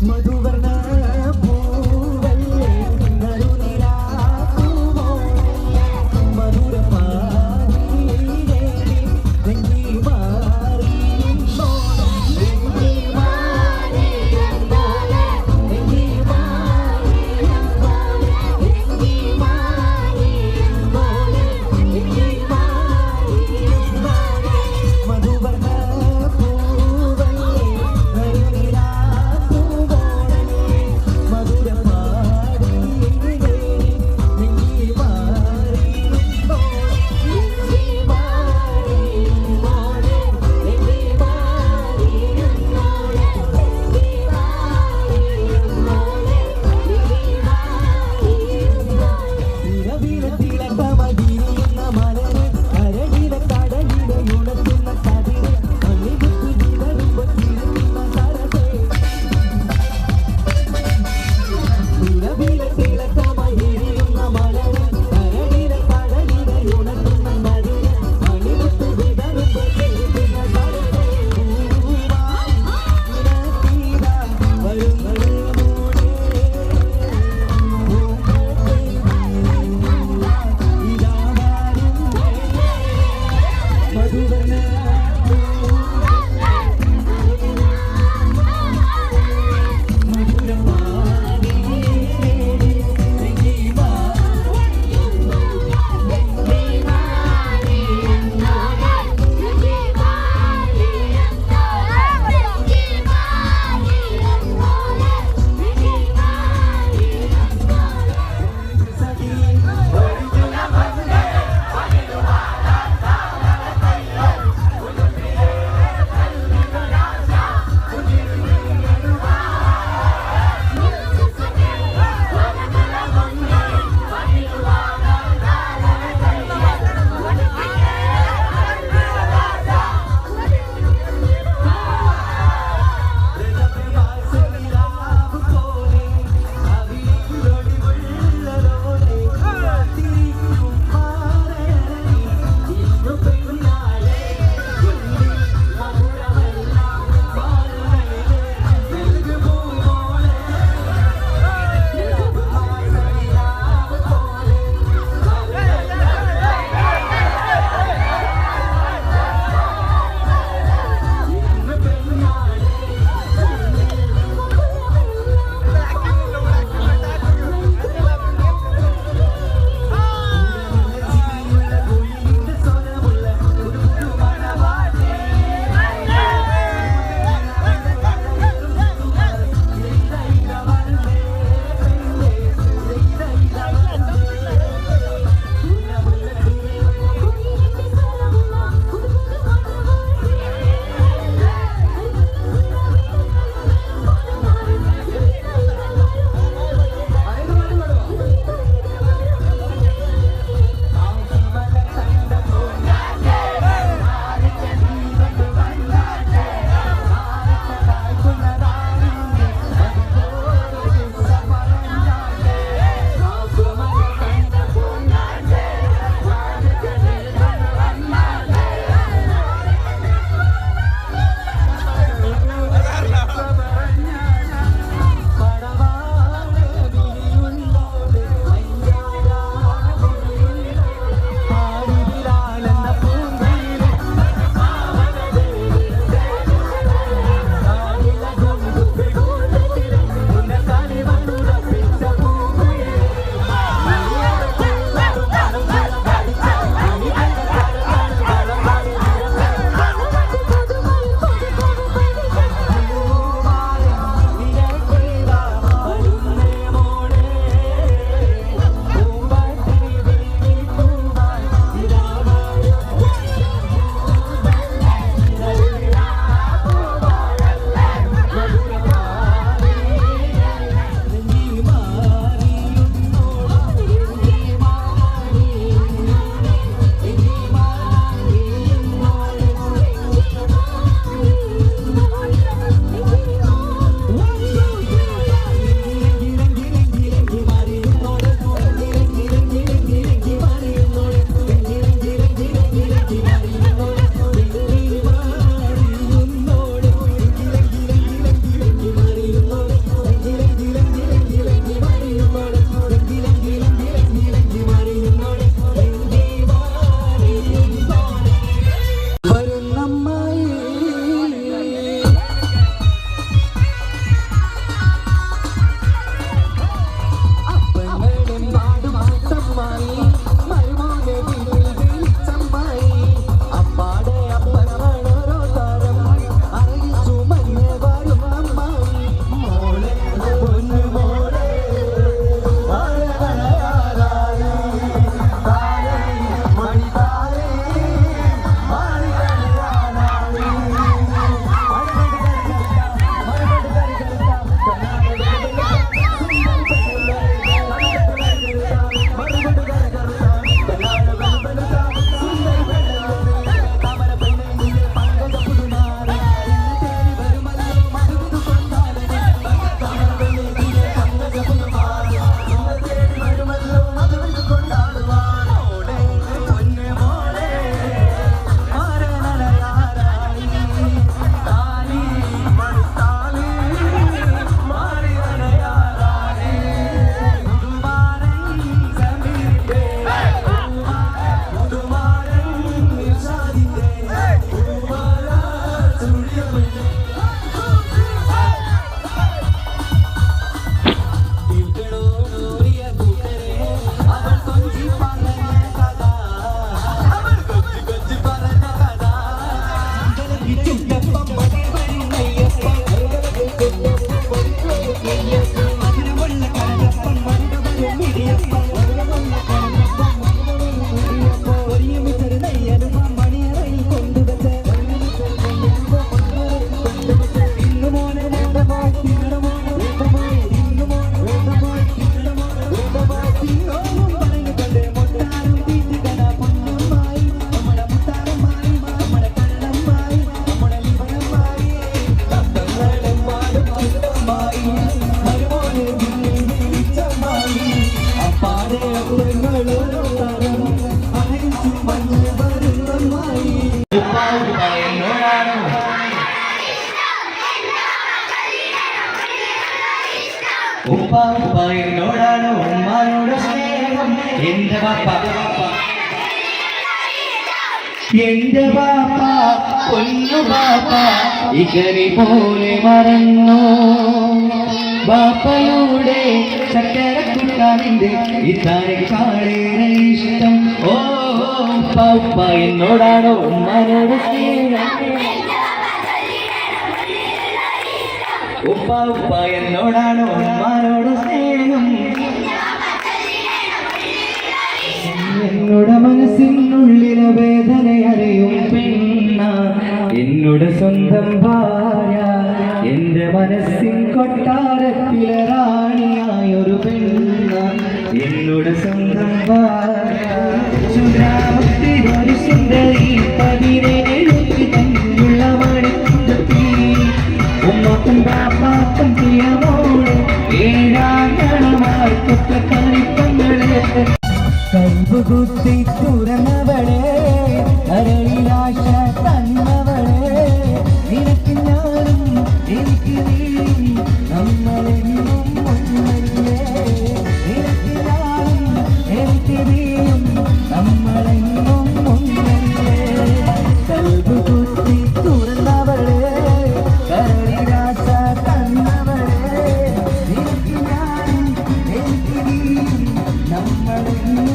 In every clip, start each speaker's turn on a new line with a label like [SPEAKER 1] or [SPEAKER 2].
[SPEAKER 1] മധുവർണ്ണ പൂവല്ലേ നറുനിലാപ്പൂവോ മധുരമാരിയിലെ നെഞ്ചി മാറിയുമ്പോ നെഞ്ചി മാറിയുമ്പോ നെഞ്ചി മാറിയുമ്പോ നെഞ്ചി മാറിയുമ്പോ നെഞ്ചി മാറിയുമ്പോ മധുവർണ്ണ പൂവല്ലേ നറുനിലാപ്പൂവോ ഉപ്പ എന്നോടാണ് ഉമ്മാനോട് സ്നേഹം എന്റെ പാപ്പ എന്റെ പാപ്പ പൊന്നു പാപ്പ ഇകരി പോലെ മറന്നു ബാപ്പയുടെ ചക്കര കുട്ടാനിന്റെ ഇതാരെക്കാളേറെ ഇഷ്ടം ഓ ഉപ്പ എന്നോടാണ് ഉമ്മാനോട് സ്നേഹം ഉപ്പ എന്നോടാണ് ഉമ്മാനോട് സ്നേഹം എന്നോട് മനസ്സിനുള്ളിലെ വേദന അറിയും പെണ്ണ എന്നോട് സ്വന്തം ഭാര്യ എന്റെ മനസ്സിൻ കൊട്ടാരത്തിലെ റാണിയായൊരു പെണ്ണ എന്നോട് സ്വന്തം ഭാര്യ സുഗ്രാമത്തിലൊരു സുന്ദരി 17 തന്നുള്ള മണിക്കുത്തി ഉമ്മക്കും ബാപ്പാക്കും പ്രിയമോള് ഏഴാങ്കണമാർക്കൊക്കെ കളിപ്പങ്ങള് കൈകുത്തി തുറന്നവളെ കരളിലാശ തന്നവളെ നിനക്ക് ഞാനും എനിക്ക് നീയും നമ്മളെന്നും ഒന്നല്ലേ നിനക്ക് ഞാനും എനിക്ക് നീയും നമ്മളെന്നും ഒന്നല്ലേ കൈകുത്തി തുറന്നവളെ കരളിലാശ തന്നവളെ നിനക്ക് ഞാനും എനിക്ക് നീയും നമ്മളെന്നും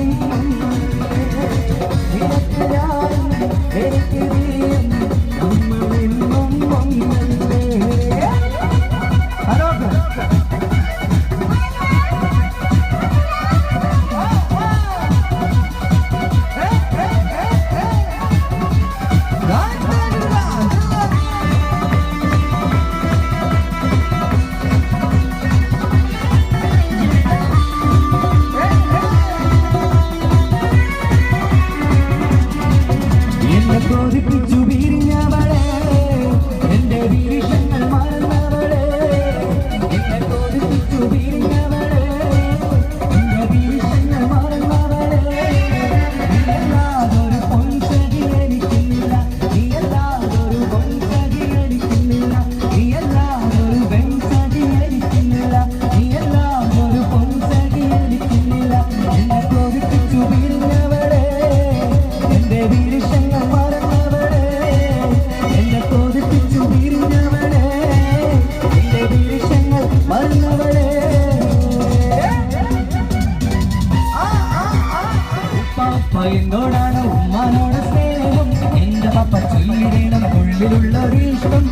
[SPEAKER 1] എന്നോടാണ് ഉമ്മാനോട് സ്നേഹം എന്റെ പപ്പ ചൊല്ലിടണം ഉള്ളിലുള്ളൊരിഷ്ടം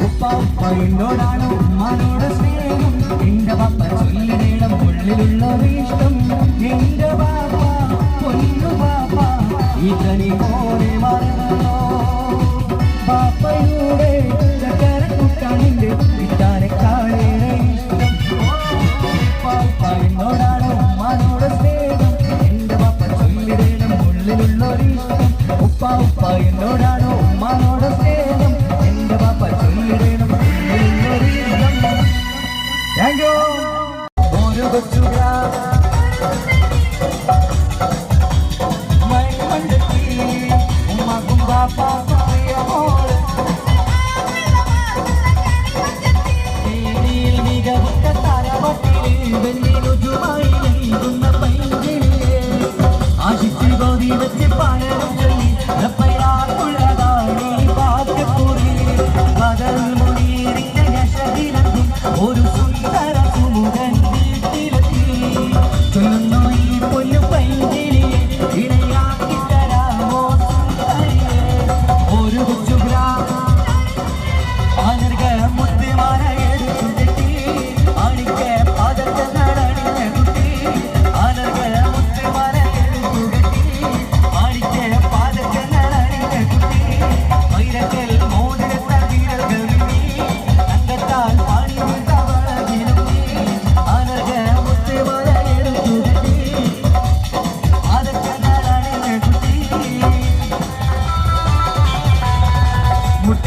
[SPEAKER 1] ഉപ്പ എന്നോടാണ് ഉമ്മാനോട് സ്നേഹം എന്റെ പപ്പ ചൊല്ലിടണം ഉള്ളിലുള്ളൊരിഷ്ടം എന്റെ പാപ്പ പൊന്നു പാപ്പ ഇതനി പോലെ മറന്നോ പാപ്പയുടെ ചക്കരക്കുട്ടാനിന്റെ ഇതാരെക്കാളേറെ ഇഷ്ടം പാപ്പ എന്നോടാണ് ഉമ്മാനോട് സ്നേഹം എന്റെ പാപ്പ ചൊല്ലിടണം ഉള്ളിലുള്ളൊരിഷ്ടം ഉപ്പ എന്നോടാണ് ഉമ്മാനോട് സ്നേഹം എന്റെ പാപ്പ ചൊല്ലിടണം ഉള്ളിലുള്ളൊരിഷ്ടം താങ്ക് യു ഒരു കൊച്ചു മൈ കണ്ടെത്തി ഉമ്മാക്കും പാപ്പാക്കും പ്രിയമോള്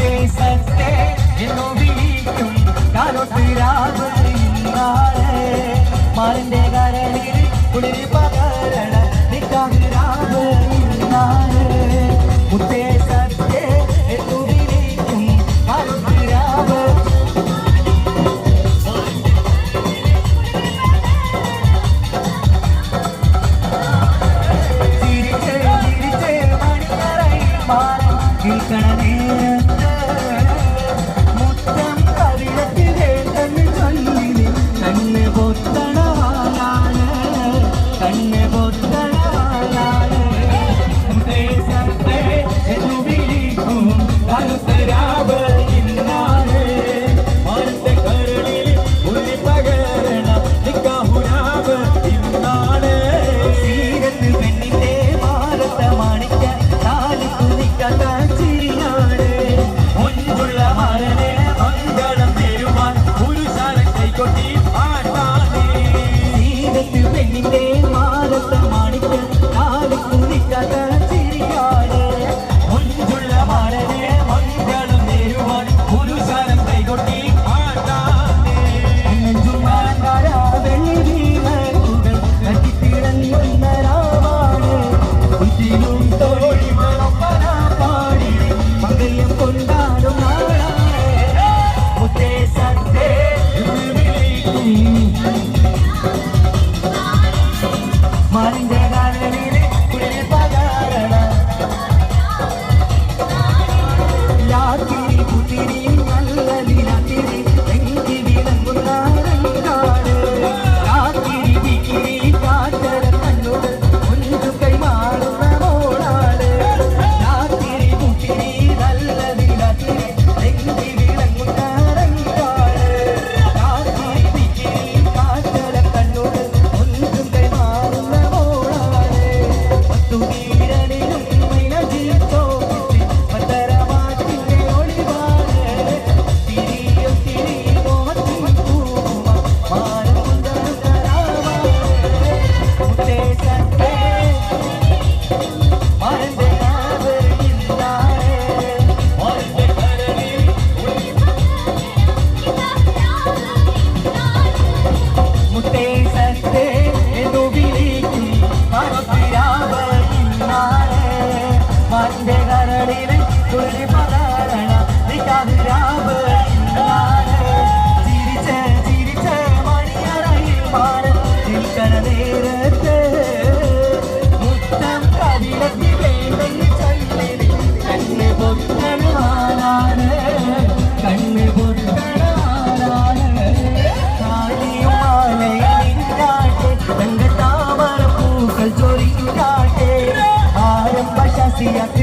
[SPEAKER 1] മുത്തേ സത്തേ എന്നോ വിളിക്കും കാലൊട്ടിരാവ് ഇന്നാളെ മാറിന്റെ കരളിൽ കുളിരി പകരണ നിക്കാഹിരാവ് ഇന്നാളെ മുത്തേ സത്തേ എന്നോ വിളിക്കും കാലൊട്ടിരാവ് മുത്തം കവിളത്തിലെ കണ്ണ് ചൊല്ലിനി കണ്ണ് പൊത്തണവാനാണ് കണ്ണ് പൊത്തണവാനാണ് മുത്തേ സത്തേ എന്നു വിളിക്കും കരുത്തരാവ് ഇന്നാണ് മാനത്തെ കരളിൽ ഉള്ളി പകരണ നിക്കാഹുരാവ് ഇന്നാണ് സീരത്ത് പെണ്ണിന്റെ മാനത്തെ മാണിക്ക പെണ്ണിന്റെ മാനത്തെ മാണിക്ക കാല് കുനിക്കാത്ത ചിരിയാണ് മുഞ്ചുള്ള മാരനെ മംഗളം നേരുവാൻ പുരുഷാരം കൈകൊട്ടി വെള്ളി വീണുകൾ കട്ടിത്തിളങ്ങുന്ന രാവാണ് കുറ്റിയും തോഴികളൊപ്പന പാടി മംഗല്യം കൊണ്ടാടും നാളാണ് മുത്തേ സത്തേ മാറിന്റെ കരളിലെ കുളിരി പകരണ യാത്തിരി കുത്തിരി നല്ലതി രാത്തിരി എങ്കി വിളങ്ങുന്ന രംഗാട് യാത്തിരി വിക്കിരി കാറ്റര കണ്ണുകൾ ഒന്നു കൈമാറുന്ന മോളാട് യാത്തിരി കുത്തിരി നല്ലതി രാത്തിരി എങ്കി വിളങ്ങുന്ന രംഗാട് യാത്തിരി വിക്കിരി കാറ്റര കണ്ണുകൾ ഒന്നു കൈമാറുന്ന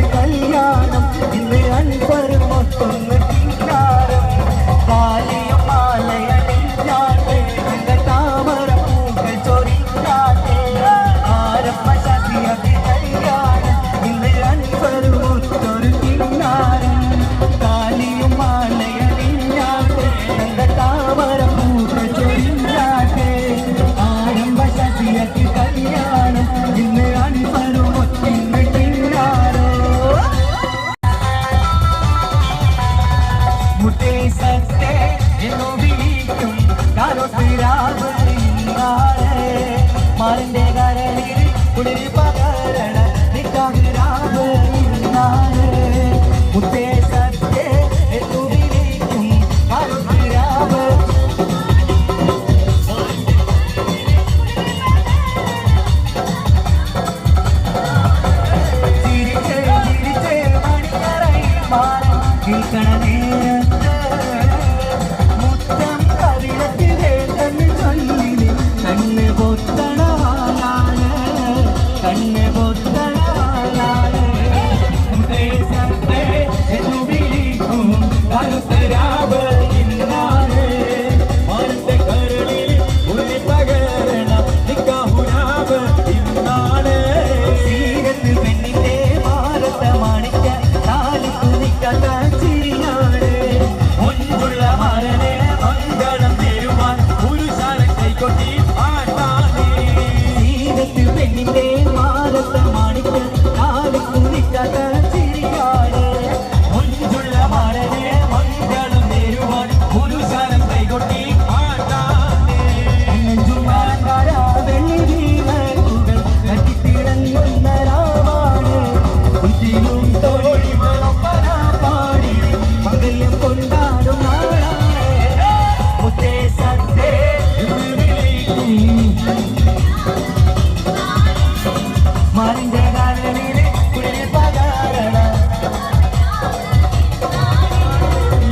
[SPEAKER 1] കല്യാണം ഇന്ന് അൻപരും ഒത്തൊന്ന് കിന്നാരം കാലിയും മാലയണിഞ്ഞാട്ടെ താമര പൂക്കൾ ചൊരിഞ്ഞാട്ടെ ആരപ്പ ശശിയത്തി കല്യാണം ഇന്ന് അൻപരും ഒത്തൊരു കിന്നാരം കാലിയും മാലയണിഞ്ഞാട്ടെ താമര പൂക്കൾ ചൊരിഞ്ഞാട്ടെ ആരംഭ ശശിയത്തി കല്യാണം ഇന്ന് അൻപരും ഒത്തിന്ന് മുത്തേ സത്തേ എന്നോ വിളിക്കും കാലൊട്ടിരാവ് ഇന്നാളെ മാറിന്റെ കരളിൽ കുളിരി പകരണ നിക്കാഹിരാവ് ഇന്നാളെ മുത്തേ സത്തേ എന്നോ വിളിക്കും കാലൊട്ടിരാവ് ചിരിച്ചേ ചിരിച്ചേ മണിയറയിൽ മാറും കേൾക്കണ നേരത്ത് മുത്തം കവിളത്തിലെ കണ്ണ് ചൊല്ലിനി കണ്ണ് പൊത്തണവാനാണ് കണ്ണ് പൊത്തണവാനാണ് മുത്തേ സത്തേ എന്നു വിളിക്കും കരുത്തരാവ് ഇന്നാണ് മാനത്തെ കരളിൽ ഉള്ളി പകരണ നിക്കാഹുരാവ് ഇന്നാണ് സീരത്ത് പെണ്ണിന്റെ മാനത്തെ മാണിക്ക കാല് കുനിക്കാത്ത ചിരിയാണ് മുൻപുള്ള മാരനെ മംഗളം നേരുവാൻ പുരുഷാരം കൈകൊട്ടി സീരത്ത് പെണ്ണിന്റെ മാനത്തെ മാണിക്ക കാല് കുനിക്കാത്ത ചിരിയാണ് മുൻപുള്ള മാരനെ ഹൃദയം കൊണ്ടാടും നാളാണ് മുത്തേ സത്തേ മാറിന്റെ കാലനിലെ കുളിർ പകാരണ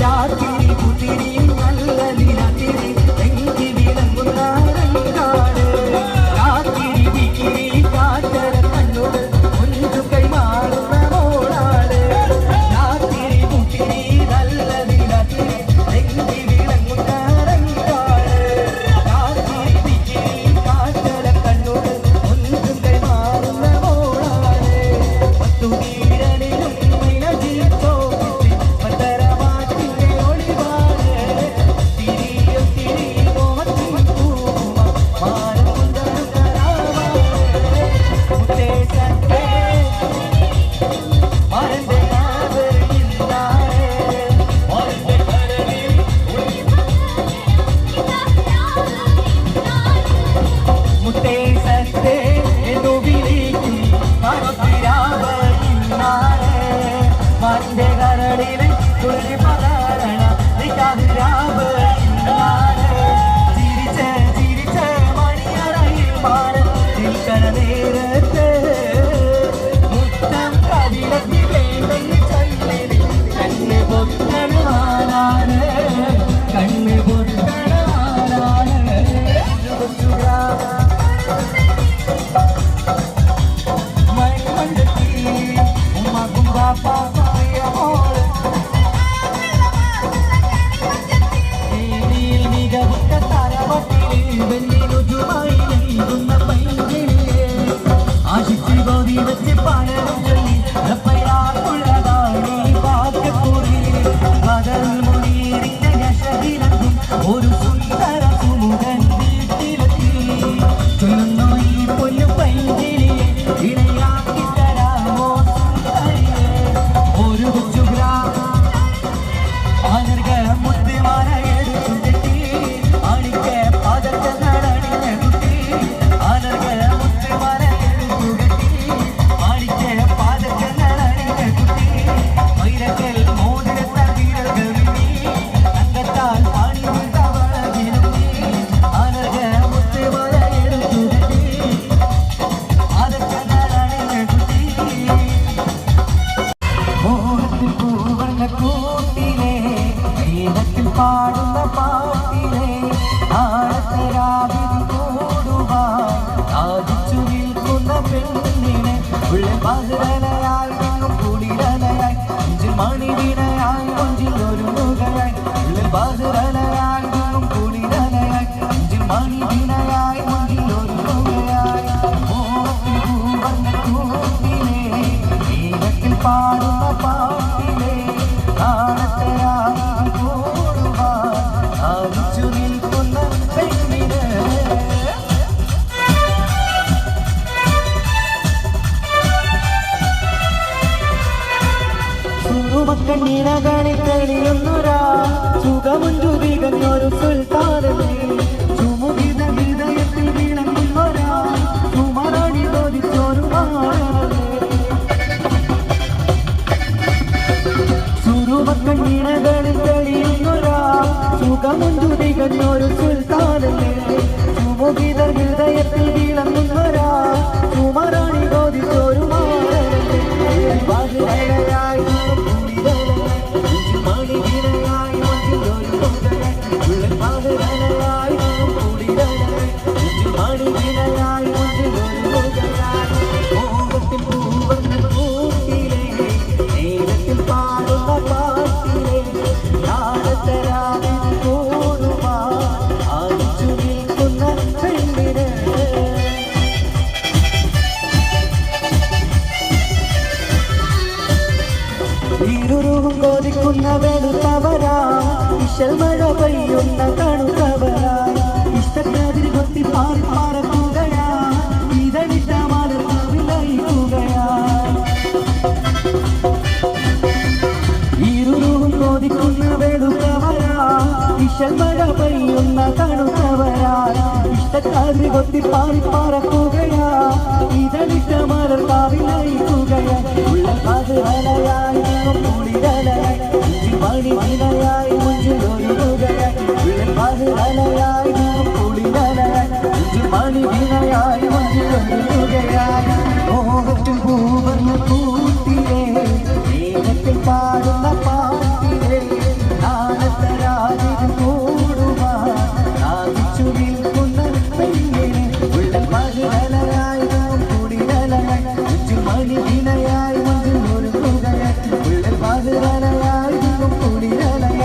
[SPEAKER 1] യാത്തിരി കുതിരിയും നല്ല ദിനത്തിരി എങ്കി വിളങ്ങുന്നാരങ്കാട് യാത്തിരി വിക്കിരി കാറ്റര കണ്ണുകൾ ഒന്നു കൈമാറുന്ന മോളാട് യാത്തിരി കുതിരി നല്ല ദിനത്തിരി എങ്കി വിളങ്ങുന്നാരങ്കാട് യാത്തിരി വിക്കിരി കാറ്റര കണ്ണുകൾ ഒന്നു കൈമാറുന്ന മോളാട് പത്തു വീരനിലും മിനജിത്തോ പത്തരമാറ്റിന്റെ ഒളിവാണ് തിരിയും തിരിയുമോ പൂമ മാറുന്നരാമാണ് മുത്തേ സത്തേ മരന്റെ കാവ് ഇന്നാണ് മരന്റെ കടലിൽ മുത്തേ സത്തേ എന്നു വിളിക്കും മരത്തിരാവ് ഇന്നാണ് മരന്റെ കടലിൽ കുളിർ പകരണ നിരാവ് ഇന്നാണ് ചിരിച്ച് ചിരിച്ച് മണിയറയിൽ മാറി നിൽക്കണ നേരത്ത് മുത്തം കവിളത്തി വേണ്ടെന്ന് ചൊല്ലിന് കണ്ണ് പൊത്തണാനാണ് കണ്ണ് പൊത്തണാനാണ് മൈമണ്ടത്തി ഉമ്മക്കും ബാപ്പായ മോള് മികവുറ്റ തരവട്ടിൽ വെള്ളിരുചുമായി നൽകുന്ന പൈങ്കിളിയെ ആശിച്ച് ഗോതി വെച്ച് പാലനം ചൊല്ലി റപ്പയാക്കുള്ളതാണ് വാക്കക്കുറി കടൽ മുനീറിന്റെ യശവിലക്കും ഒരു സുന്ദര സുമുഖൻ വീട്ടിലെത്തി ചൊല്ലുന്നു ഈ പൊന്നു പൈങ്കിളിയെ ഇണയാക്കി തരാമോ സുന്ദരിയെ ഒരു കൊച്ചുഗ്രാ ആനർഗ മുത്തുമാല എടുത്തു കെട്ടി ആണിക്ക പാദത്തെ നടണിഞ്ഞ കുട്ടി ആനർഗ മുത്തുമാല എടുത്തു കെട്ടി ആണിക്ക പാദത്തെ നടണിഞ്ഞ കുട്ടി വൈരക്കൽ മോതിരത്ത വീരകൾ മിന്നി തങ്കത്താൽ പാണി മുത്തവള വിരുന്നി ആനർഗ മുത്തുമാല എടുത്തു കെട്ടി പാദത്തെ നടണിഞ്ഞ കുട്ടി മോഹത്തിൽ പൂവർണ്ണ കൂട്ടിലെ ദൈവത്തിൽ പാടുന്ന പാട്ടിലെ നാളത്തെ രാവിലെ കൂടുവാൻ സാധിച്ചു നിൽക്കുന്ന പെണ്ണിനെ ഉള്ള പതിരനയായി നിന്നും കുളിരനയായി അഞ്ചിൽ മണിവിനയായി കൊഞ്ചിൽ ഒരു മുഖയായി ഉള്ള പതിരനയായി നിന്നും കുളിരനയായി അഞ്ചിൽ മണിവിനയായി കൊഞ്ചിൽ ഒരു മുഖയായി മോഹത്തിൽ പൂവർണ്ണ കൂട്ടിലെ ദൈവത്തിൽ പാടുന്ന പാട്ടിലെ നാളത്തെ രാവിലെ കൂടുവാൻ സാധിച്ചു നിൽക്കുന്ന പെണ്ണിന് സുറുമക്കണ്ണിനകളിൽ തെളിയുന്നൊരാ സുഖമുണ്ടു തികഞ്ഞൊരു സുൽത്താനമേ സുമുഖിത ഹൃദയത്തിൽ വിളങ്ങുന്നൊരാ സുമരണി തോതിച്ചൊരു മാണമേ സുറുമക്കണ്ണിനകളിൽ തെളിയുന്നൊരാ സുഖമുണ്ടു തികഞ്ഞൊരു സുൽത്താനമേ സുമുഖിത ഹൃദയത്തിൽ വിളങ്ങുന്നൊരാ സുമരണി തോതിച്ചൊരു മാണമേ പതിരനയായി മണിവിനയായി മണിവിനയായി മണിവിനയായി മോഹത്തിൽ പൂവർണ്ണ കൂട്ടിലെ നേരത്തിൽ പാടുന്ന പാട്ടിലെ നാളത്തെ രാവിലെ കൂടുവാൻ ആദിച്ചു നിൽക്കുന്ന പെണ്ണിന് ഇരുറും കൊതിക്കുന്ന വെളുത്തവരാ ഇശൽ മഴ പെയ്യുന്ന തണുത്തവരാ ഇഷ്ടക്കാതിരി കൊത്തി പാറി പറക്കുകയാ ഇതളിട്ട മലർവിലയിക്കുകയാ ഇരുറും കൊതിക്കുന്ന വെളുത്തവരാ ഇശൽ മഴ പെയ്യുന്ന തണുത്തവരായി ഇഷ്ടക്കാരി കൊത്തി പാറി പറക്കുകയാ ഇതളിട്ട മലർ കാവിൽ നയിക്കുകയാ ഉള്ള പകലയായി കുളിരലയായി മണി വിനയായി മുഞ്ചിൽ ഒരുങ്ങുകയായി ഉള്ള പകലയായി കുളിരലയായി മണി വിനയായി മുഞ്ചിൽ ഒരുങ്ങുകയായി മോഹത്തിൽ പൂവർണ്ണ കൂട്ടിലേ മേഘത്തിൽ പാടുന്ന പാട്ടിലേ നാണത്തരാതിന് കൂടുവാൻ നാവിച്ചു നിൽക്കുന്ന പെണ്ണിനെ ഉള്ള പകലയായി കുളിരലയായി മുഞ്ചിൽ മണി വിനയായി മുഞ്ചിൽ ഒരുങ്ങുകയായി ഉള്ള പകലയായി കുളിരലയായി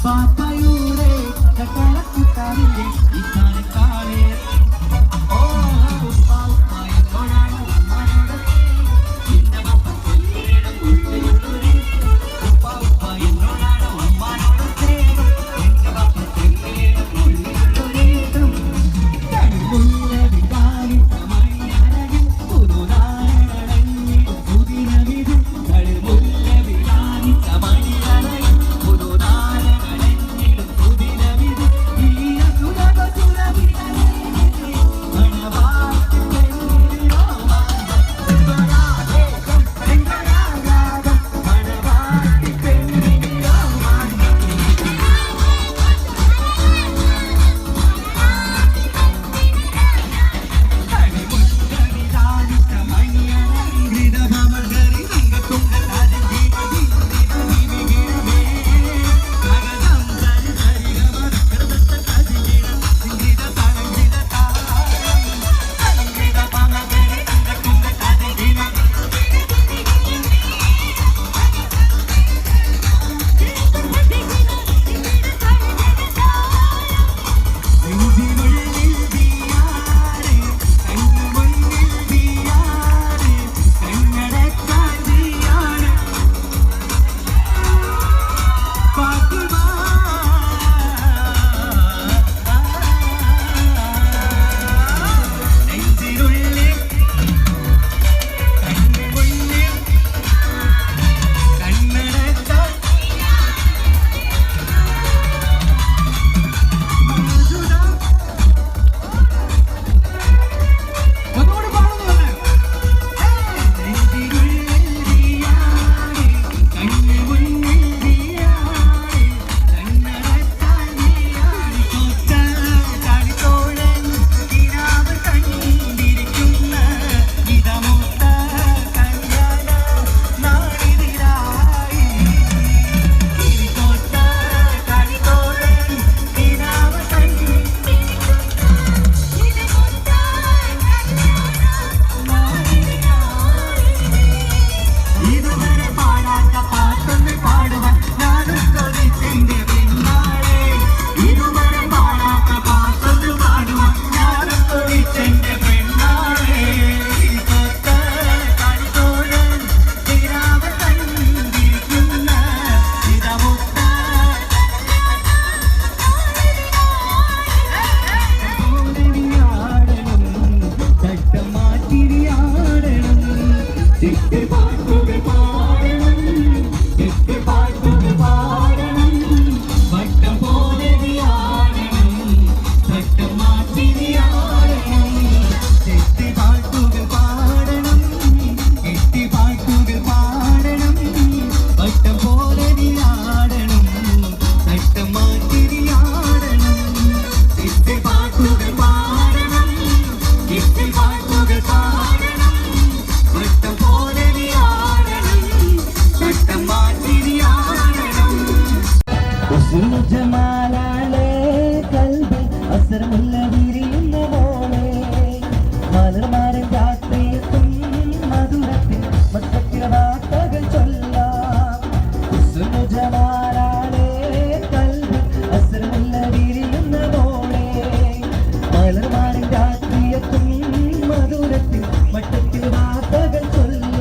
[SPEAKER 1] പാപ്പയുടെ കട്ടളക്കുട്ടാവിന്റെ ഈ കാലക്കാളെ ഓ പാപ്പയോടാണ് ഉമ്മയോട് നിന്റെ പാപ്പ ചൊല്ലിയിടും ഉള്ളിലുള്ളൊരു പാപ്പ എന്നോടാണ് ഉമ്മയോട് സ്നേഹം നിന്റെ പാപ്പ ചൊല്ലിയിടും ഉള്ളിലുള്ളൊരു കണ്ണുള്ള വികാരി മണിയഴകിൽ പുതുനാളടങ്ങി പുതിനവിധു കണ്ണുള്ള വികാരി മണിയഴകിൽ പുതുനാളടങ്ങിടും പുതിനവിധു ഈ സുലഭ സുരവിനെ മണവാട്ടി പെണ്ണിനോ സ്വരാഗം സ്വരാഗം മണവാട്ടി പെണ്ണിനോ ജമാലാളെ കൽബിൽ അസരമുള്ള വിരിയുന്ന മോളെ മലർമാരൻ രാത്രിയെത്തും മധുരത്തിൽ മൊത്തത്തിലെ വാർത്തകൾ ചൊല്ലാം ജമാലാളെ കൽബിൽ അസരമുള്ള വിരിയുന്ന മോളെ മലർമാരൻ രാത്രിയെത്തും മധുരത്തിൽ മൊത്തത്തിൽ വാർത്തകൾ ചൊല്ലും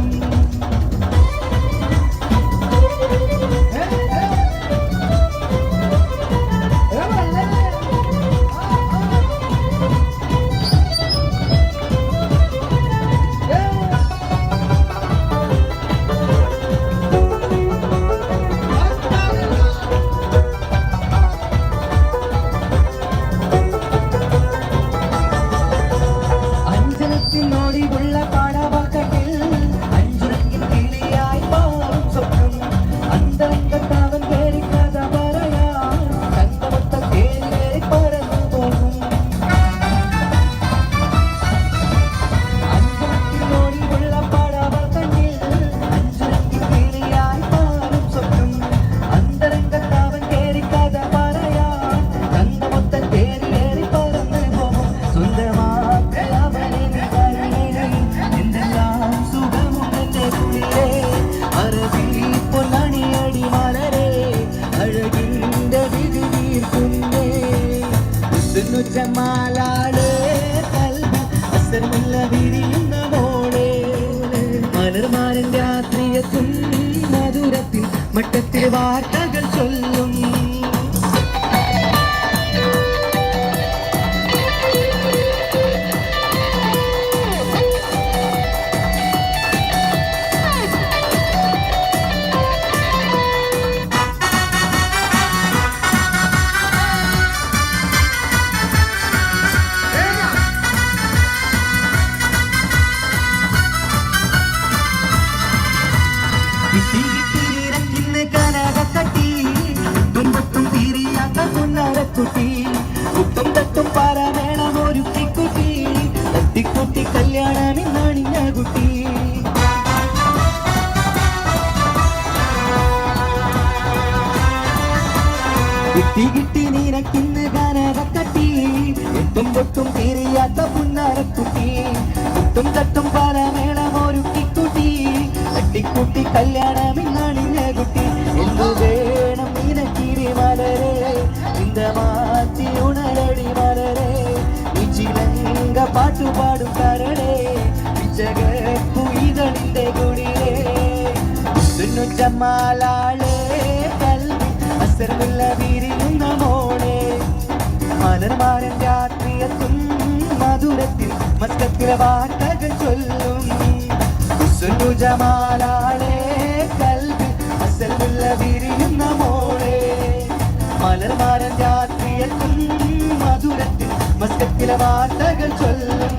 [SPEAKER 1] ജമാലാള് അസർമുല്ല വിരിയുന്ന മോളെ മലർമാരൻ രാത്രിയെത്തും മധുരത്തിൽ മട്ടത്തിൽ വാർത്തകൾ ചൊല്ലും കുട്ടും തട്ടും പാരാമേണം ഒരു കുട്ടി തട്ടിക്കുട്ടി കല്യാണം ഇന്നാണിഞ്ഞ കുട്ടി കിട്ടി നീനക്കിന്ന് ഗാനകത്തട്ടി എട്ടും പൊട്ടും തീരിയാത്ത പുന്നാരക്കുട്ടി കുട്ടും തട്ടും പാരാമേണം ഒരു കുട്ടി തട്ടിക്കുട്ടി കല്യാണം ഇന്നാണിഞ്ഞ കുട്ടി എന്തു വേണം നീനക്കിരി മലരെ മാറ്റി ഉണരടി മലരെ ചിലങ്ക പാട്ടുപാടും കരടേ ജഗപ്പുയിതളിന്റെ കുടിരേ ജമാലാളെ കൽവി അസർമുല്ല വിരിയുന്ന മോളെ മലർമാരൻ രാത്രിയെത്തും മധുരത്തിൽ മസ്കത്തിലെ വാർത്തകൾ ചൊല്ലും ജമാലാളെ കൽവി അസർമുല്ല വിരിയുന്ന മോളെ മലർമാരൻ രാത്രിയെത്തും മധുരത്തിൽ മസ്കത്തിലെ വാർത്തകൾ ചൊല്ലും.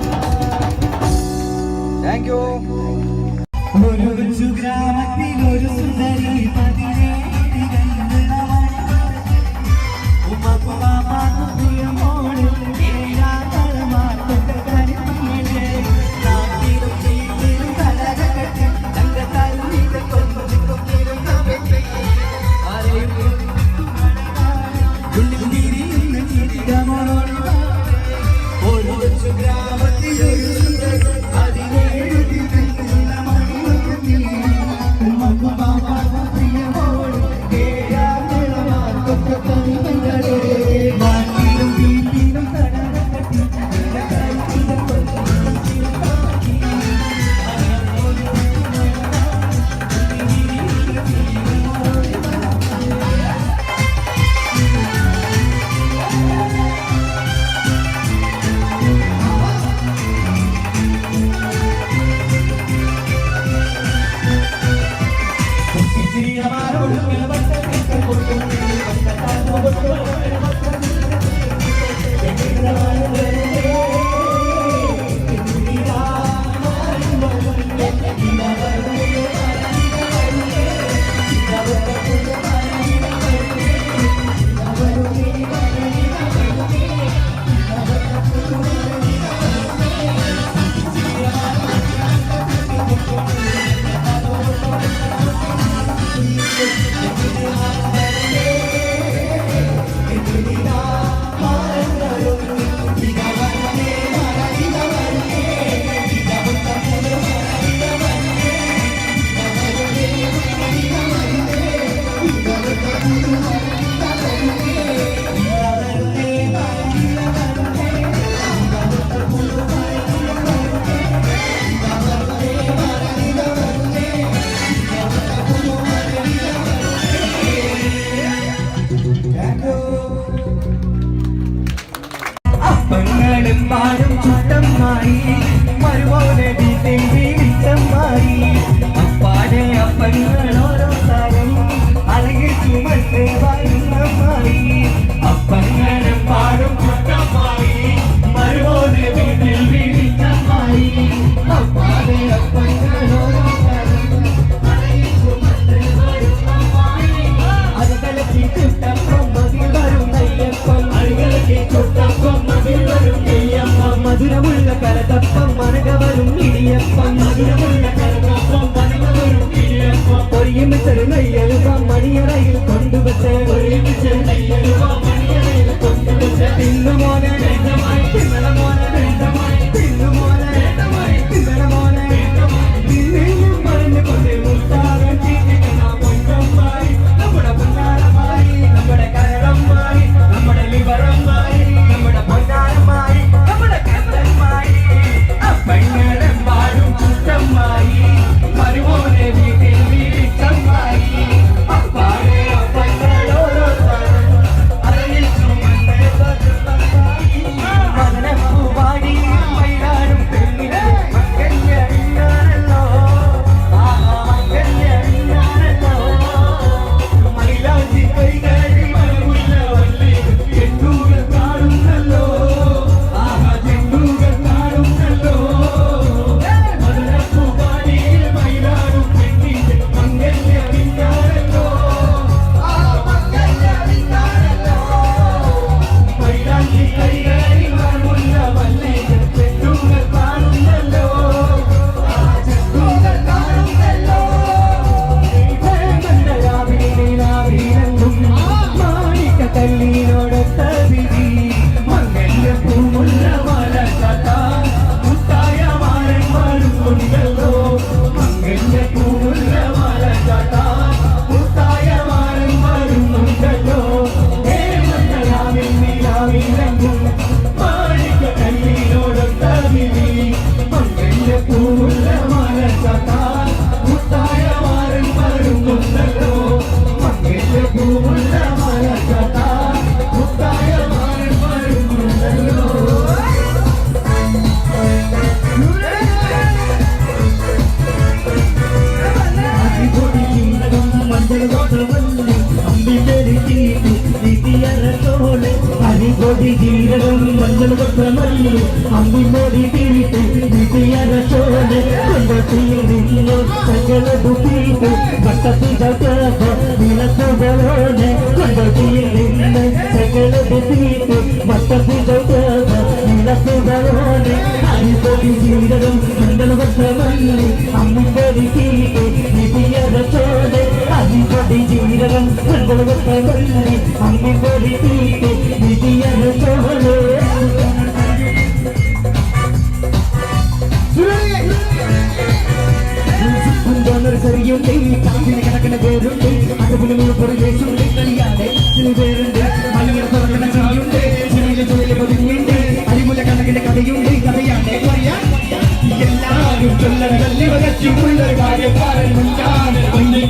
[SPEAKER 1] Thank you. ഒരു ഗ്രാമത്തിൽ ഒരു സുന്ദരി പാടും ചുട്ടമ്മായി മരുവോടെ വീട്ടിച്ചമ്മായി അപ്പാടെ അപ്പങ്ങളോരോ താരം അഴകിൽ ചുമട്ട് വരുന്നമ്മായി അപ്പങ്ങളും പാടും ചുട്ടമ്മായി മരുവോടെ വീട്ടിൽ വീടിച്ചമ്മായി അപ്പാടെ അപ്പങ്ങളോരോ താരം അഴകിൽ ചുമട്ട് വരുന്നമ്മായി അത് കളിച്ച് ചുട്ടപ്പം മതിൽ വരും നെയ്യപ്പം അഴകലക്ക് ചുട്ടപ്പം മതിൽ വരും മധുരമുള്ള കലതപ്പം മനകവരും ഇടിയപ്പം മധുരമുള്ള കലതപ്പം മനകവരും ഇടിയപ്പം ഒരുമിച്ചൊരു നെയ്യലുപ്പം മണിയറയിൽ കൊണ്ടുവച്ച് ഒരുമിച്ച് നെയ്യലുപ്പം മണിയറയിൽ കൊണ്ടുവച്ച് തിന്നുമോനെ തിന്നണ മോനെ തിന്നുമോനെ തിന്നണ മോനെ തിന്നും പറഞ്ഞു കൊണ്ട് മുത്താകം ചീറ്റിക്കുന്ന പൊന്നമ്മായി നമ്മുടെ പൊന്നാരമായി നമ്മുടെ കരളമ്മായി നമ്മുടെ ലിവറമ്മായി നമ്മുടെ പൊന്ന അമ്പിമോടി തീട്ട് വീട്ടിയരച്ചോലെ കൊണ്ടത്തിയിൽ നിന്നു സകലതു തീട്ട് വട്ടത്തിലെ നിലത്തുകളോടെ കൊണ്ടത്തിയിൽ നിന്ന് സകലതു തീട്ട് വട്ടത്തിലെ നിലത്തുകളോടെ അരിപൊടി ജീവിതം മണ്ഡലവട്ടമല്ലി അമ്പിമോടി തീട്ട് വീട്ടിയരച്ചോലെ അരിപൊടി ജീവിതം മണ്ഡലവട്ടമല്ലി അമ്പിമോടി തീട്ട് വീട്ടിയരച്ചോലെ ുണ്ട് കാറ്റിന് കിടക്കുന്ന പേരുണ്ട് അതുപോലെ പുറകേശുണ്ട് കളിയാതെ പേരുണ്ട് മലയുടെ തുറക്കുന്ന ചെടിയുണ്ട് ചെടിയിലെ ചുവയിലെ പതിഞ്ഞുണ്ട് അരിമുല കണക്കിന്റെ കഥയുണ്ട് കഥയാതെ പറയാൻ എല്ലാവരും ചൊല്ലറ കാര്യക്കാരൻ മുൻകാണ്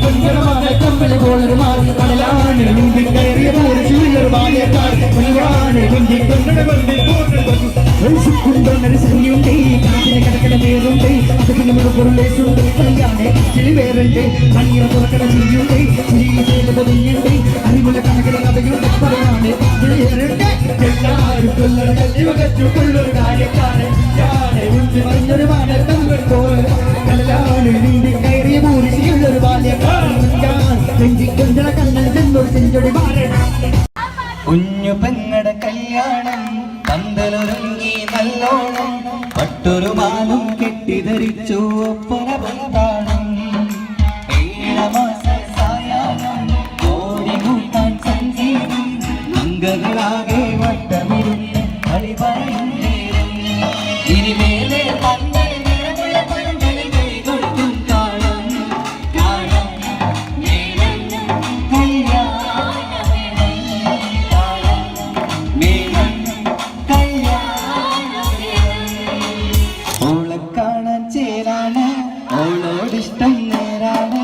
[SPEAKER 1] കൊഞ്ചരമാണ് കമ്പളി പോലൊരു മാറി കടലാണ് മുമ്പിൽ കയറിയ പോലെ ചുള്ളൊരു ബാല്യക്കാർ കൊല്ലുവാണ് മുമ്പിൽ കൊണ്ടട ണ്ട് കാറ്റിന് കിടക്കണ പേരുണ്ട് അത് പിന്നെ പുറലേശുണ്ട് കളിയാണ് ചിലി പേരുണ്ട് മണിയുടെ തുറക്കണ ചിരിയുണ്ട് ചിരിയിലെ പൊതിഞ്ഞുണ്ട് അരിമുല കണക്കിന് കഥയുണ്ട് പറയാണ് ചിലയേറുണ്ട് എല്ലാവരും കൊള്ളൊരു കാര്യക്കാരൻ മറിഞ്ഞൊരു മാനത്തങ്ങൾ പോലെ കടലാണ് നീന്തി കയറിയ പൂരിശിയുള്ളൊരു ബാല്യക്കാരൻ കൊഞ്ചിക്കൊഞ്ച കണ്ണൻ ചെന്നൊരു ചെഞ്ചൊടി മാറണം കുഞ്ഞു പെങ്ങടെ കല്യാണം പന്തലൊരുങ്ങി നല്ലോണം പട്ടൊരു മാലും കെട്ടിധരിച്ചു ഒപ്പന പന്താണം 7 മാസ സായാഹ്നം ഓടികൂട്ടാൻ സംഗീതം അംഗങ്ങളാകെ വട്ടമിരുന്ന് കളി പറയുന്നേരം ഇനിമേലെ പന്തൽ നിറമുള്ള പന്തൽ കൈകൊട്ടും കാണാം കാണാം മേളം മേളം ഓളെ കാണാൻ ചേരാണ് ഓളോടിഷ്ടം നേരാണ്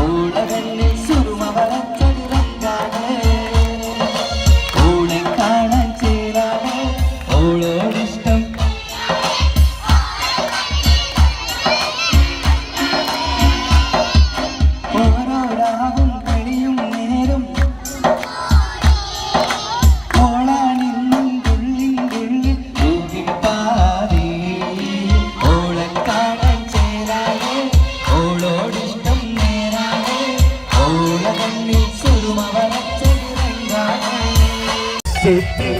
[SPEAKER 1] ഓളകല്ലിൽ സുറുമ വളച്ചൊരിറക്കാണ് ഓളെ കാണാൻ ചേരാണ് ഓളോടിഷ്ടം ഓരോരാവും കളിയും നേരും ഓളാണിന്നും തുള്ളിൻ തുള്ളി ൂകിപ്പാതേ ഓളെ കാണാൻ ചേരാതെ ഓളോടിഷ്ടം നേരാതെ ഓളകണ്ണിൽ സുറുമ വളച്ചൊരിറങ്ങാതെ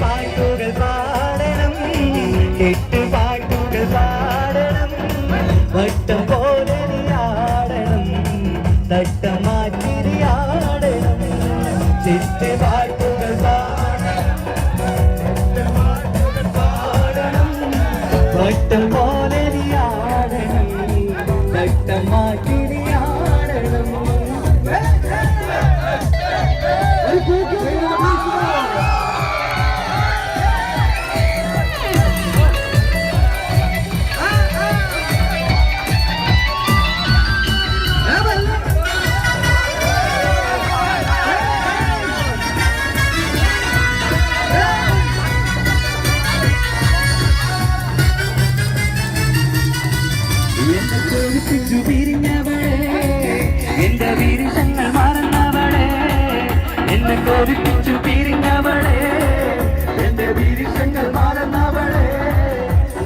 [SPEAKER 1] പാട്ടുകൾ പാടണം പാട്ടുകൾ പാടണം വട്ടം പോലെ ആടണം തട്ടം മാറ്റിരിയാടണം പാട്ടുകൾ പാടണം വട്ടം പോലെ ആടണം തട്ടം മാറ്റിരിയാടണം എന്റെ വീരങ്ങൾ മറന്നവളെ എന്നെ കോരിപ്പിച്ചു പിരിഞ്ഞവളെ എന്റെ വീരങ്ങൾ മറന്നവളെ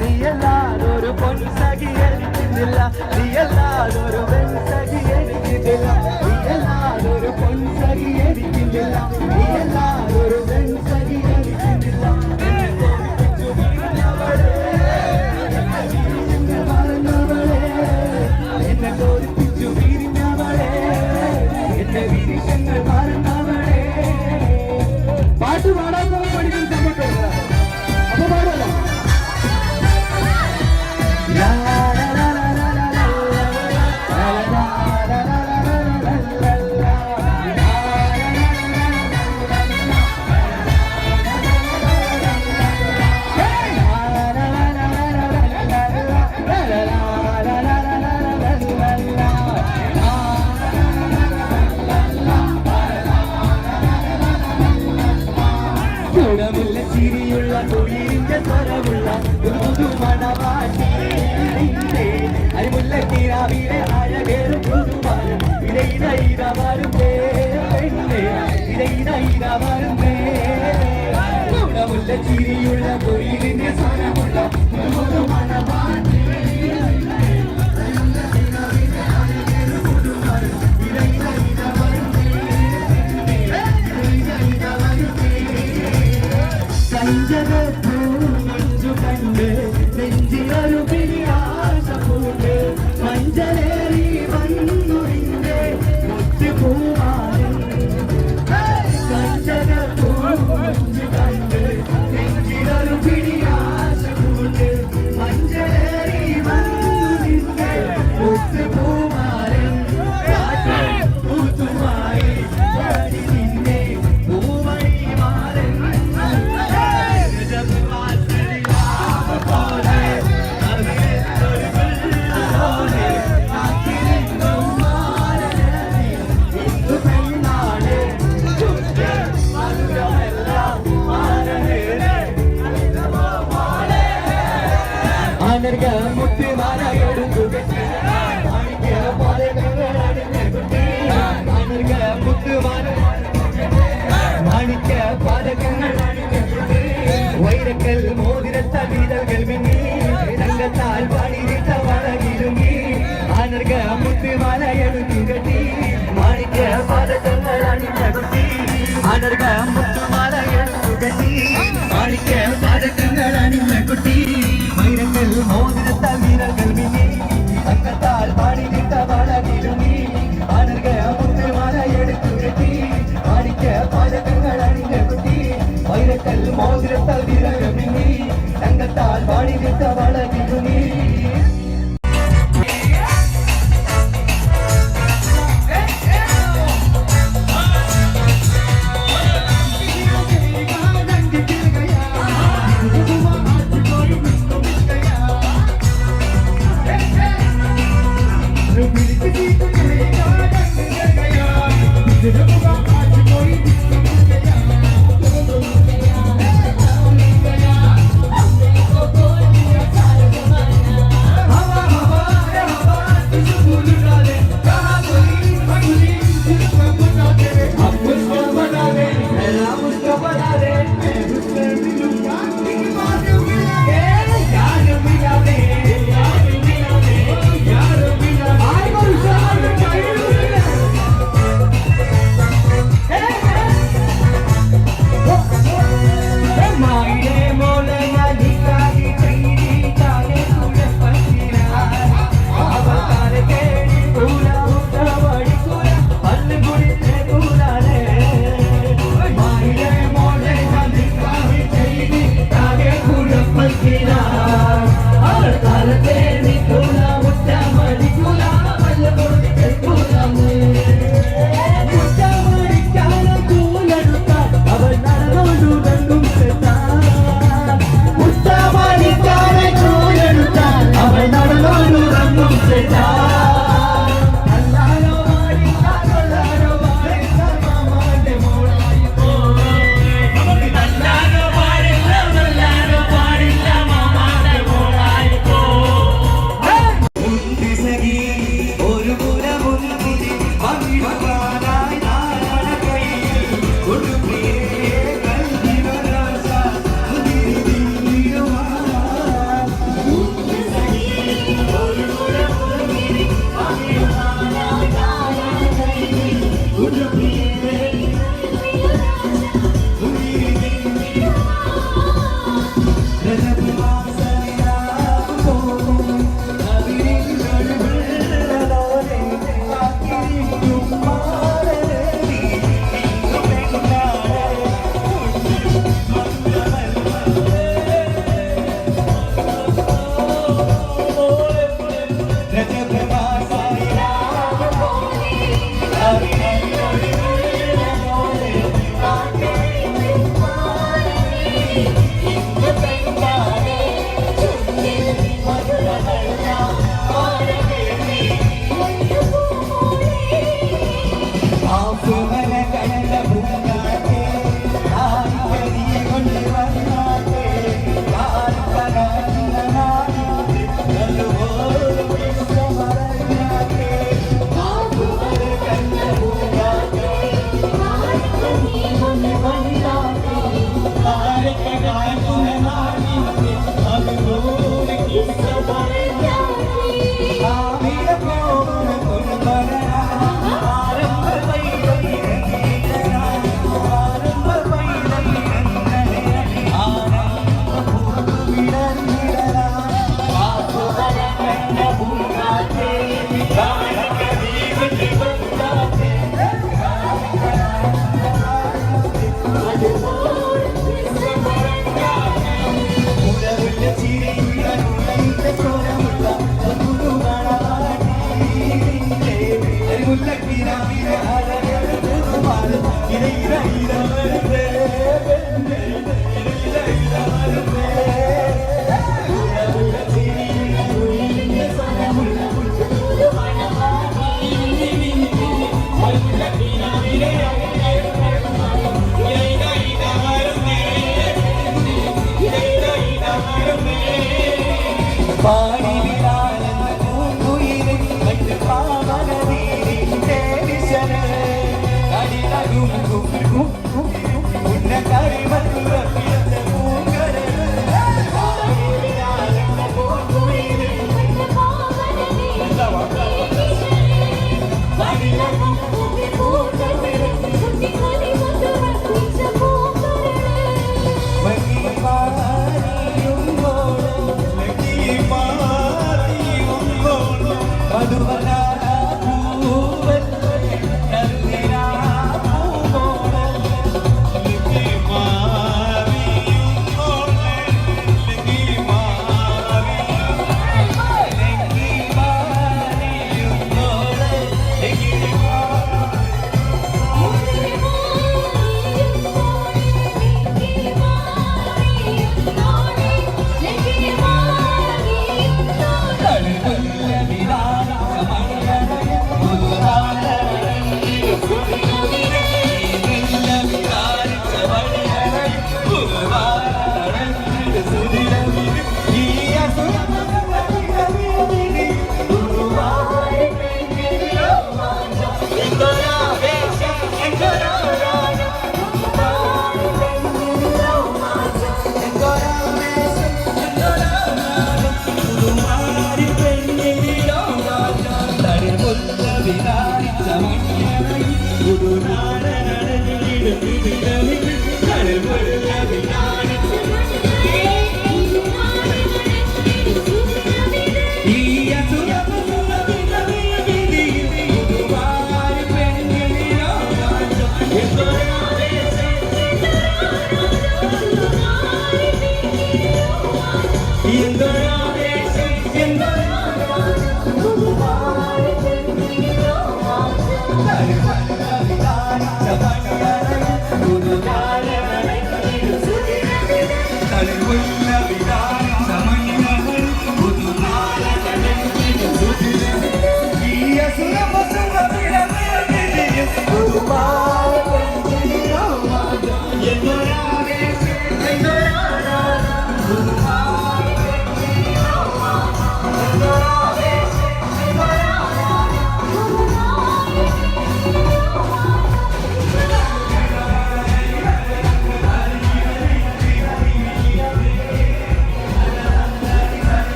[SPEAKER 1] നീയല്ലാതൊരു പൊൻസഖി എനിക്കുന്നില്ല നീയല്ലാതൊരു പെൺസഖി എനിക്കില്ല നീയല്ലാതൊരു പൊൻസഖി എനിക്കുന്നില്ല നീയല്ലാതൊരു പെൺസഖി എനിക്കുന്നില്ല എന്നെ കോരിപ്പിച്ചു പിരിഞ്ഞവളെ എന്റെ വീരങ്ങൾ മറന്നവളെ പാട്ട് പാടാൻ പഠിക്കാൻ സമയത്ത് അപ്പൊ പാടല്ലോ ചിരിയുള്ള തൊഴിലിന്റെ സ്വരമുള്ള ഒരു പുതുമണവാട്ടി അരിമുല്ല കിരാവിലെ അഴകേറും പുതുമാരും ഇടയിലും ചിരിയുള്ള തൊഴിലിന്റെ അഞ്ചകപ്പൂ മഞ്ചു കണ്ട് നെഞ്ചിലൊരു പിടിയാശ പൂണ്ട് മഞ്ചലേറി വന്നു നിന്റെ മുത്തുപൂമാരൻ അഞ്ചകപ്പൂ മഞ്ചു കണ്ട് നെഞ്ചിലൊരു പിടിയാശ പൂണ്ട് മഞ്ചലേറി വന്നു നിന്റെ മുത്തുപൂമാരൻ പൂത്തുമായി പാടി നിന്നെ പൂവഴി മാറൻ അനർഘ മുത്തുമാല എടുക്കുക മാണിക്യ പാദങ്ങൾ അണിഞ്ഞുകുട്ടി അനർഘ മുത്തുമാല മാണിക്യ പാദങ്ങൾ അണിഞ്ഞുകുട്ടി വൈരക്കൽ മോതിരത്ത വീതകൾ മിന്നി തങ്കത്താൽ പാടിയിട്ട വളകിരുങ്ങി അനർഘ മുത്തുമാല എടുക്കുകട്ടി മാണിക്യ പാദങ്ങൾ അണിഞ്ഞുകുട്ടി അനർഘ മുത്തുമാല എടുക്കുകട്ടി മാണിക്യ പാദങ്ങൾ അണിഞ്ഞുകുട്ടി വൈരക്കൽ മോതിരത്ത വീരകൾ മിന്നി തങ്കത്താൽ പാടിയിട്ട വളകിരുങ്ങി അനർഘ മുത്തുമാല എടുക്കുകട്ടി മാണിക്യ പാദങ്ങൾ അണിഞ്ഞുകുട്ടി വൈരക്കൽ മോതിരത്ത വീരകൾ മിന്നി തങ്കത്താൽ പാടിയിട്ട വളകിരുങ്ങി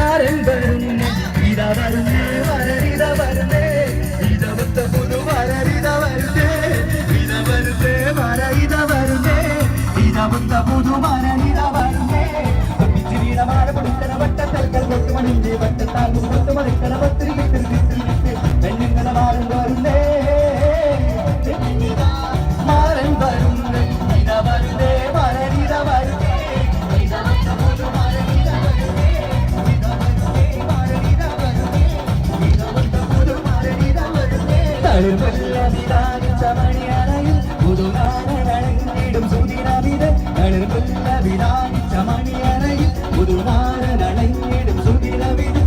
[SPEAKER 1] മാറൻ വരുന്നേ മണിയറയിൽ പുതുമാരനണഞ്ഞിടും സുദിനമിത്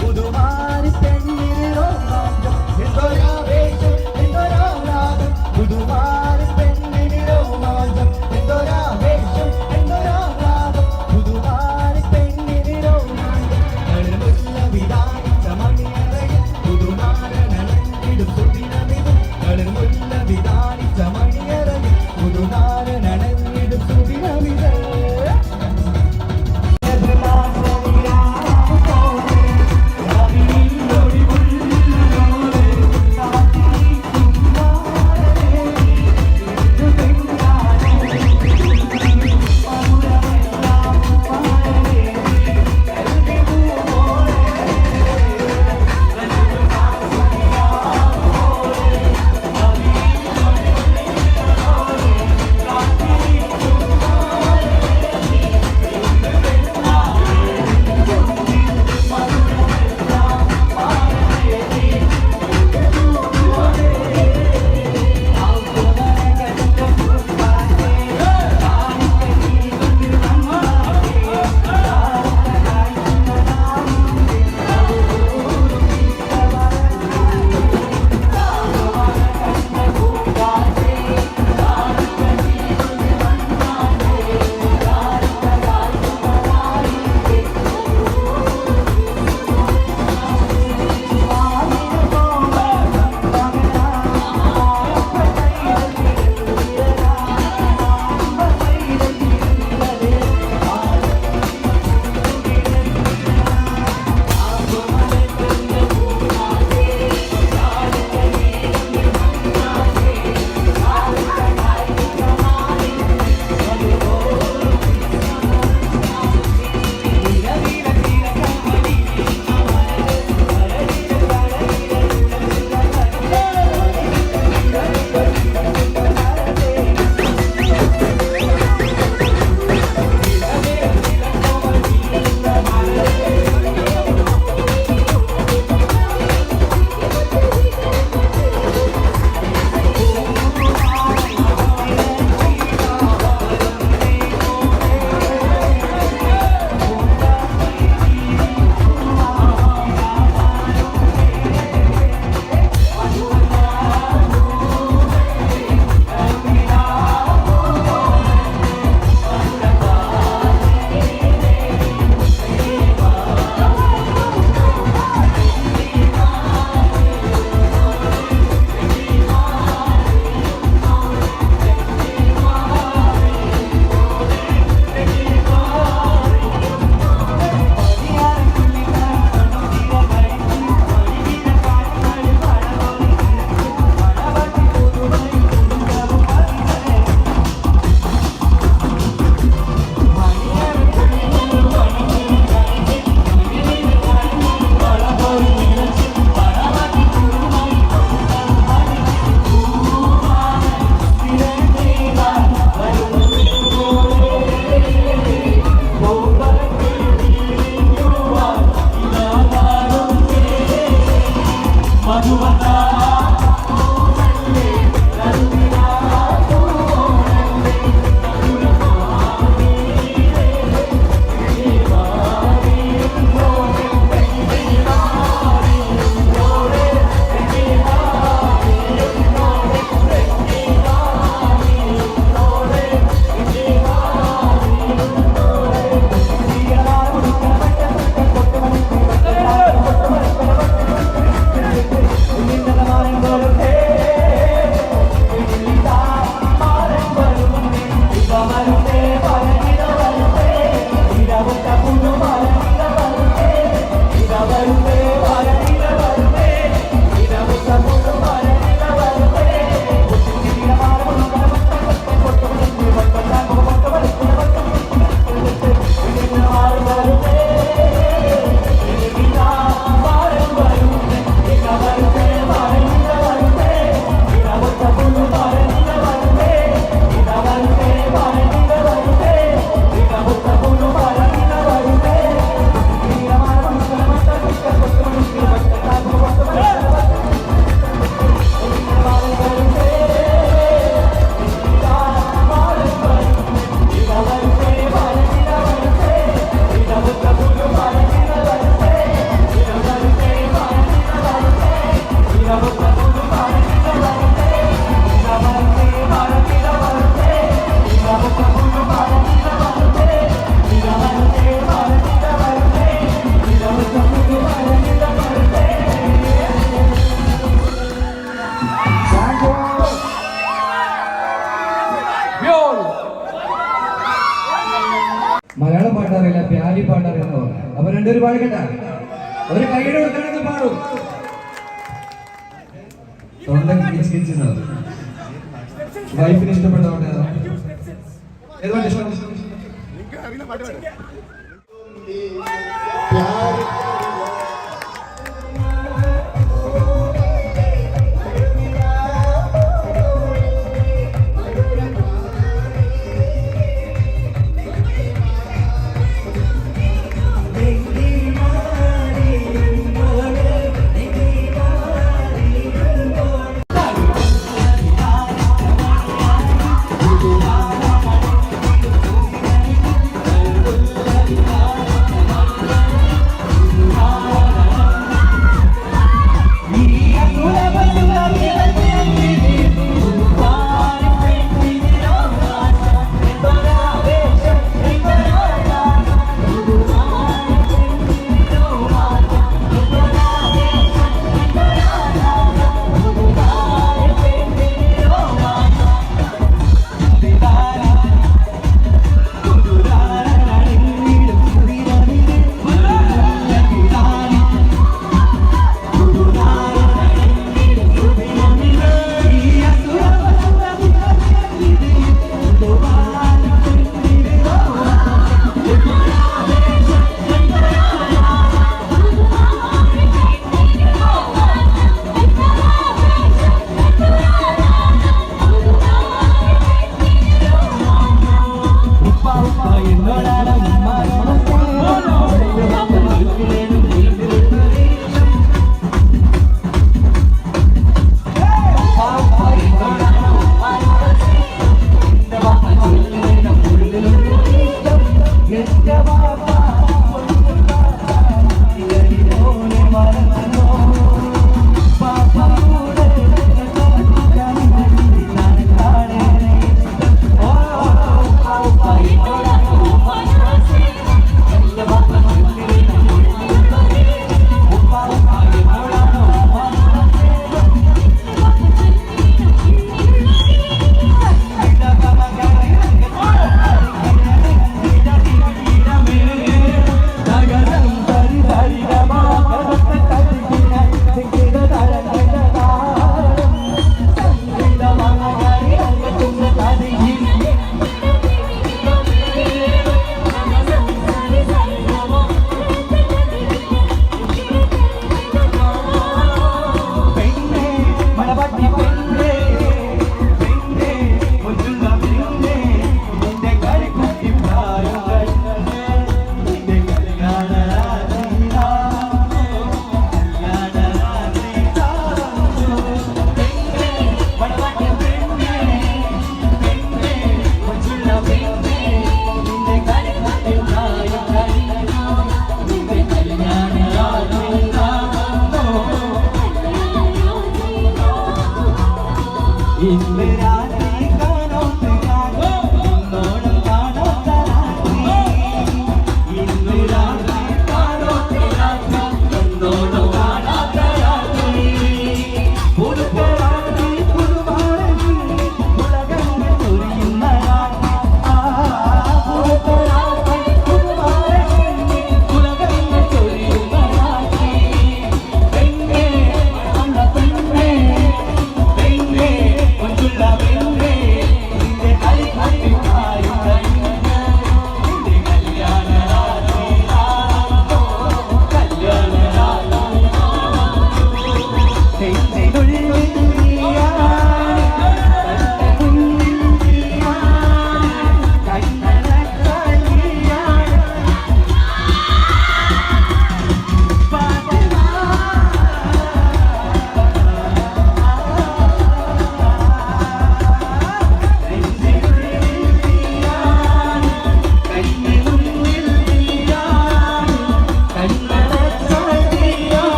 [SPEAKER 1] പുതുമാരി പെണ്ണിനോ എന്തൊരാവേശം എന്തൊരാഹ്ലാദം പുതുമാരി പെണ്ണിനോ മാറ്റം എന്തൊരാവേശം എന്തൊരാഹ്ലാദം പുതുമാരി പെണ്ണിനോ മാറ്റം വിധാനിച്ച മണിയറയിൽ പുതുമാരനണഞ്ഞിടും സുദിനമിത് വിധാനിച്ച മണിയറയിൽ പുതുമാരനണഞ്ഞിടും സുദിനമിത് മലയാളം പാട്ടറിയില്ല, പ്യാരി പാട്ടറിയെന്ന് പറഞ്ഞു. അപ്പൊ രണ്ടുപേരും പാടിക്കട്ടെ, അവര് കൈയ്യടി കൊടുക്കണമെങ്കിൽ പാടും. വൈഫിന് ഇഷ്ടപ്പെട്ട പാട്ട് ഏതാ? ഏത് പാട്ട് ഇഷ്ടം?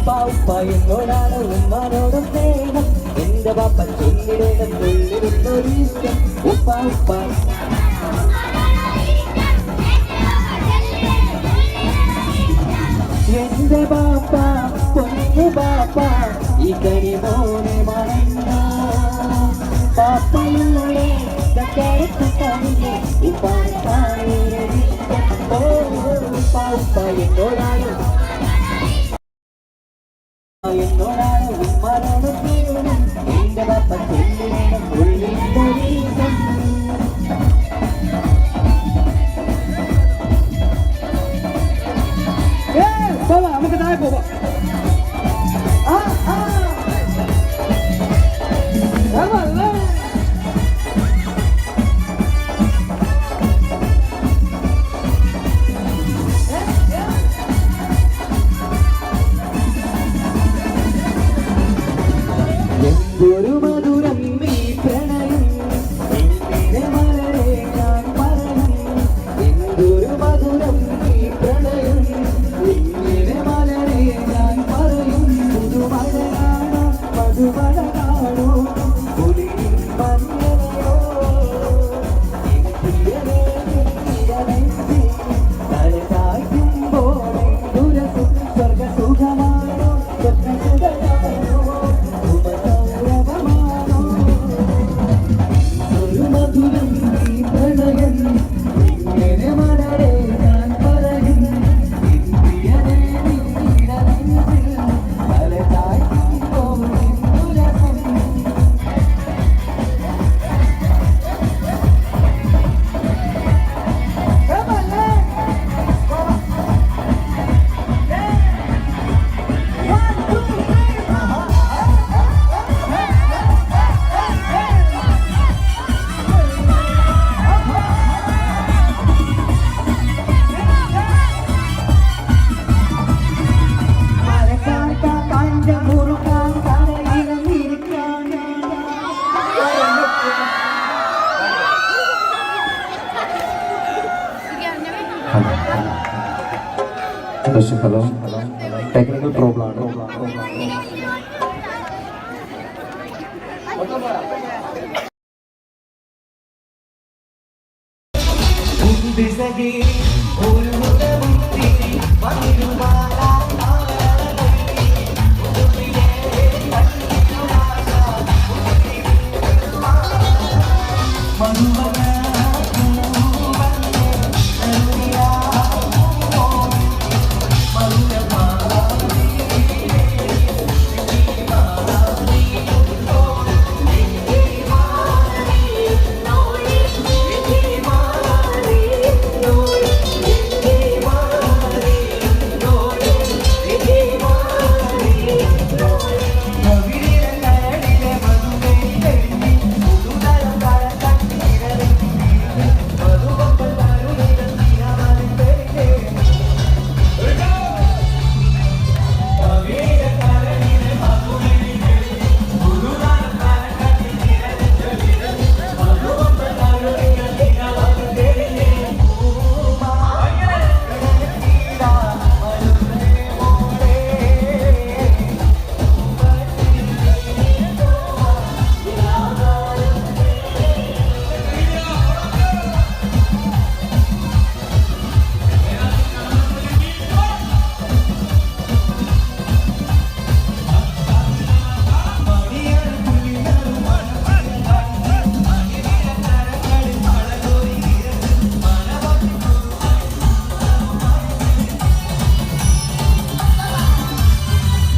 [SPEAKER 1] ഉപ്പ എന്നോടാണ് ഉമ്മാനോടും സ്നേഹം എന്റെ പാപ്പ ചൊല്ലിടേണം ചൊല്ലിടുന്നൊരു ഇഷ്ടം ഉപ്പ എന്റെ ബാപ്പ പൊന്നു ബാപ്പ ഈ കരി മോനെ മറന്ന പാപ്പയുടെ ചക്കരത്തന്നെ എന്നോടാണ് ഉമ്മാനോട് സ്നേഹം എന്റെ ബാപ്പ ചൊല്ലിടേണം ചൊല്ലിടുന്നൊരു ഇഷ്ടം നമുക്ക് താഴെ പോവാം എന്തൊരു മധുരം നീ പ്രണയം മലരെ ഞാൻ പറയും എന്തൊരു മധുരം നീ പ്രണയം മലരെ ഞാൻ പറയും പുതുമഴയാണോ മധുമഴയാണോ പുലിയും മഞ്ഞയോ തല താഴ്ത്തുമ്പോൾ ദുരസുഖ സ്വർഗസുഖമാണോ സ്വപ്നസുഖമാണോ
[SPEAKER 2] ഹലോ ടെക്നിക്കൽ പ്രോബ്ലം ആണ്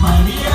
[SPEAKER 1] Maria